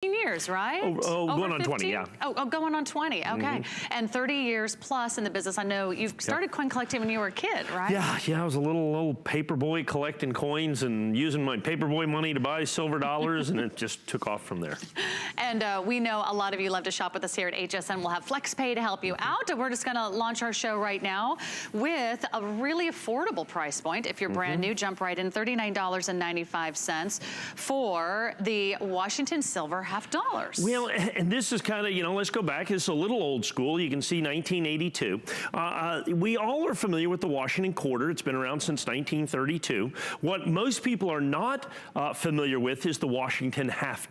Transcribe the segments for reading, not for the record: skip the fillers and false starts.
years, right? Going on 20, yeah. Oh, going on 20, okay. And 30 years plus in the business. I know you've started coin collecting when you were a kid, right? Yeah, I was a little paper boy collecting coins and using my paper boy money to buy silver dollars, and it just took off from there. And we know a lot of you love to shop with us here at HSN. We'll have FlexPay to help you out. We're just gonna launch our show right now with a really affordable price point. If you're brand new, jump right in, $39.95 for the Washington Silver $half. Well, and this is kind of, let's go back. It's a little old school. You can see 1982. We all are familiar with the Washington quarter. It's been around since 1932. What most people are not familiar with is the Washington $half,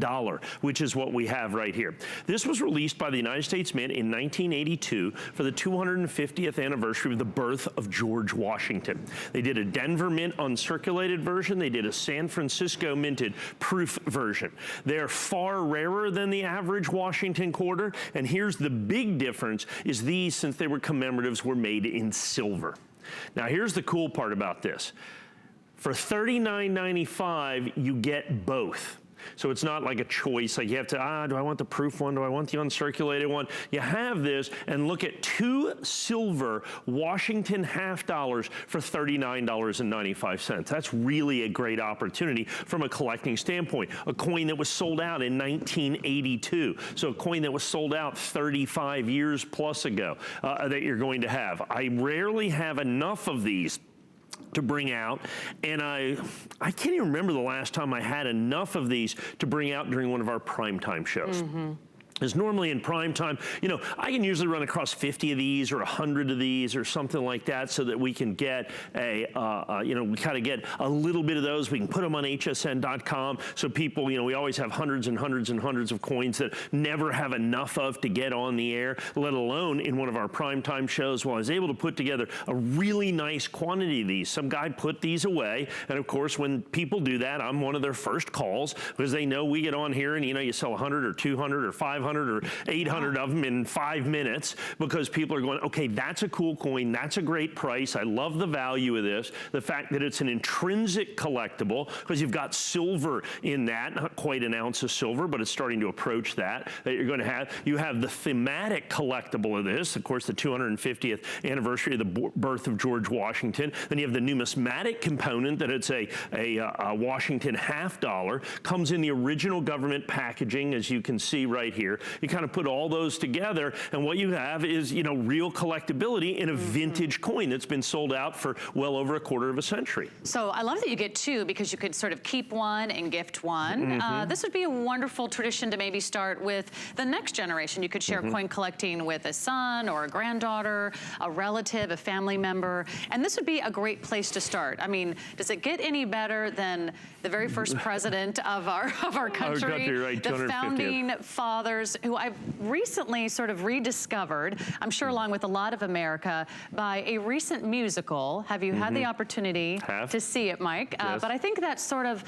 which is what we have right here. This was released by the United States Mint in 1982 for the 250th anniversary of the birth of George Washington. They did a Denver Mint uncirculated version. They did a San Francisco minted proof version. They're far rarer than the average Washington quarter, and here's the big difference is these, since they were commemoratives, were made in silver. Now here's the cool part about this. For $39.95, you get both. So it's not like a choice, like you have to, do I want the proof one? Do I want the uncirculated one? You have this, and look at 2 silver Washington $half for $39.95. That's really a great opportunity from a collecting standpoint. A coin that was sold out in 1982. So a coin that was sold out 35 years plus ago that you're going to have. I rarely have enough of these to bring out, and I can't even remember the last time I had enough of these to bring out during one of our primetime shows. Is normally in prime time, I can usually run across 50 of these or 100 of these or something like that, so that we can get we kind of get a little bit of those. We can put them on hsn.com, so people, we always have hundreds and hundreds and hundreds of coins that never have enough of to get on the air, let alone in one of our primetime shows. Well, I was able to put together a really nice quantity of these. Some guy put these away, and of course, when people do that, I'm one of their first calls, because they know we get on here and, you sell 100 or 200 or 500 or 800 of them in 5 minutes, because people are going, okay, that's a cool coin, that's a great price, I love the value of this, the fact that it's an intrinsic collectible, because you've got silver in that, not quite an ounce of silver, but it's starting to approach that you're going to have. You have the thematic collectible of this, of course, the 250th anniversary of the birth of George Washington. Then you have the numismatic component, that it's a Washington $half, comes in the original government packaging, as you can see right here. You kind of put all those together, and what you have is, real collectability in a vintage coin that's been sold out for well over a quarter of a century. So I love that you get 2, because you could sort of keep one and gift one. This would be a wonderful tradition to maybe start with the next generation. You could share coin collecting with a son or a granddaughter, a relative, a family member, and this would be a great place to start. I mean, does it get any better than the very first president of our country, right, the founding fathers, who I've recently sort of rediscovered, I'm sure along with a lot of America, by a recent musical. Have you had the opportunity to see it, Mike? Yes. But I think that sort of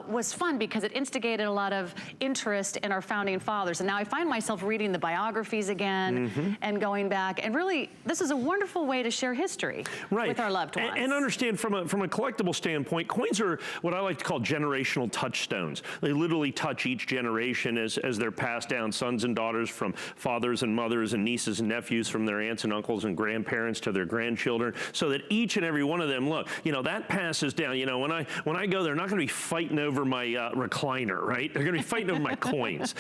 was fun, because it instigated a lot of interest in our founding fathers. And now I find myself reading the biographies again and going back. And really, this is a wonderful way to share history with our loved ones. And understand, from a collectible standpoint, coins are what I like to call generational touchstones. They literally touch each generation as they're passed down, sons and daughters from fathers and mothers and nieces and nephews, from their aunts and uncles and grandparents to their grandchildren, so that each and every one of them, look, that passes down. When I go, they're not going to be fighting over my recliner, right? They're going to be fighting over my coins,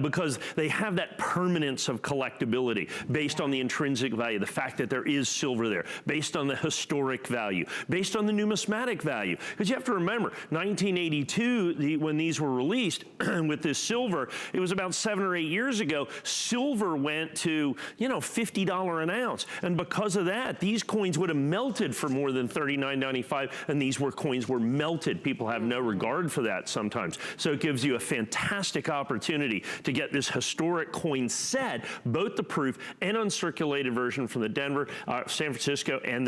because they have that permanence of collectability based on the intrinsic value, the fact that there is silver there, based on the historic value, based on the numismatic value. Because you have to remember, 1982, when these were released with this silver, it was about 7 or 8 years ago, silver went to, $50 an ounce. And because of that, these coins would have melted for more than $39.95, and these coins were melted. People have no regard for that sometimes. So it gives you a fantastic opportunity to get this historic coin set, both the proof and uncirculated version from the Denver, San Francisco, and